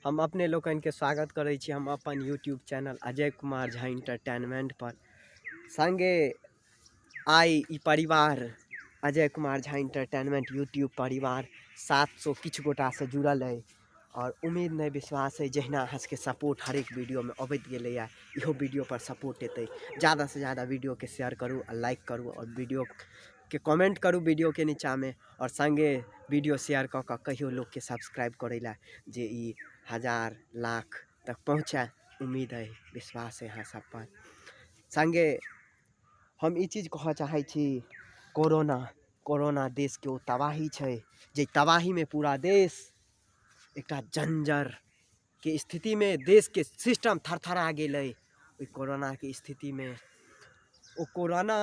हम अपने लोकन के स्वागत करै छी हम अपन YouTube channel Ajay Kumar Jha entertainment पर। संगे आई ई परिवार अजय कुमार झा इंटरटेनमेंट यूट्यूब परिवार 700 किछु गोटा से जुड़ल है और उम्मीद नहीं विश्वास है जहिना अहाँ के सपोर्ट हर एक वीडियो में अबैत गेलैया इहो वीडियो पर सपोर्ट एतै। ज़्यादा से ज़्यादा वीडियो के शेयर करूँ और लाइक करूँ और वीडियो के कमेंट करूँ वीडियो के नीचा में और संगे वीडियो शेयर क कहियो लोग के सब्सक्राइब करेला जे ई 1000 लाख तक पहुँचे। उम्मीद है विश्वास है यहाँ सब पर। संगे हम ई चीज कह चाहे छी कोरोना देश के तबाही है जे तबाही में पूरा देश एक जंजर के स्थिति में देश के सिस्टम थरथरा गए। कोरोना के स्थिति में वो कोरोना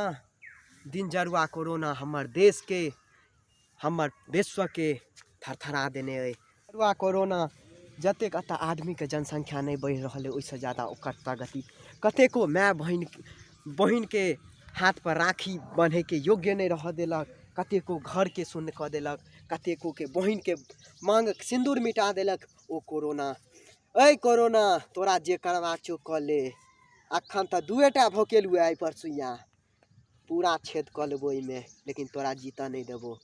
दिन जरुआ कोरोना हमर देश के हमर विश्व के थरथरा देने है। जरुआ कोरोना जतेक अत आदमी के जनसंख्या नहीं बढ़ रहा है उससे ज़्यादा ओकर प्रगति कतेको माय बहन के हाथ पर राखी बंधे के योग्य नहीं रह दिलक, कतेको घर के शून्य कऽ देलक, कतेको के बहन के मांग सिंदूर मिटा देलक। ओ कोरोना ऐ कोरोना तोरा जे करवा चो कऽ ले, अखन तो दुएटा भोकेलू आई पर सुइया पूरा छेद कऽ लेबो में, लेकिन तोरा जीता नहीं देबो।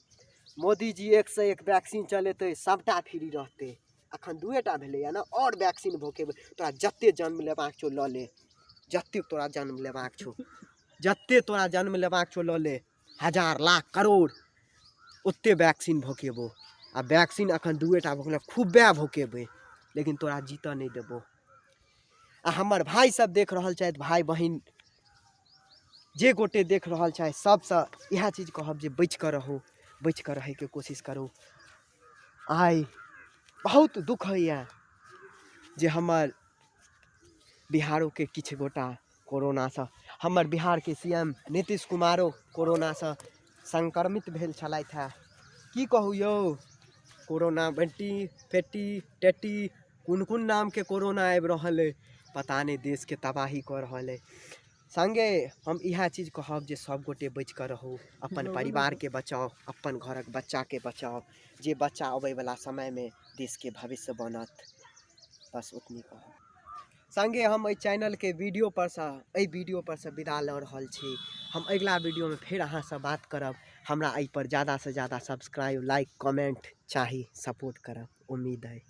मोदी जी 101 वैक्सीन चलेते सबटा फ्री रहते, अखन दुएटा भेलैया ना और वैक्सीन भोकेबे तोरा जत्ते जन्म लेबाक छो लऽ ले, जत्ते तोरा जन्म लेबाक छो जत्ते तोरा जन्म लेबाक छो लऽ ले, 1000 लाख करोड़ ओत्ते वैक्सीन भोकेबो। आ वैक्सीन अखन दुएटा भोकले खूबे भोकेबे लेकिन तोरा जीता नहीं देबो। आ हमर भाई सब देख रहल छथि, भाई बहन जे गोटे देख रहल छथि सबसे यह चीज कहब जे बच कर रहो, बच कर रहे के कोशिश करो। आई बहुत दुख है जे हमर बिहारों के किछु गोटा कोरोना से, हमर बिहार के सीएम नीतीश कुमारो कोरोना से संक्रमित भेल छलथि है। की कहू यौ, कोरोना बेटी फेटी टेटी कुन नाम के कोरोना आबि रहल है, पता नहीं देश के तबाही कर रहल है। संगे हम यह चीज कहब जे सब गोटे बच कर रहो, अपन परिवार के बचाओ, अपन घरक बच्चा के बचाओ, जे बच्चा आबे वाला समय में देश के भविष्य बनत। बस उतनी कहब। संगे हम चैनल के वीडियो पर से विदा ल रहल छी। हम अगला वीडियो में फिर अहाँ से बात करब। हमरा एहि पर ज़्यादा से ज़्यादा सब्सक्राइब लाइक कमेंट चाही, सपोर्ट करब। उम्मीद है।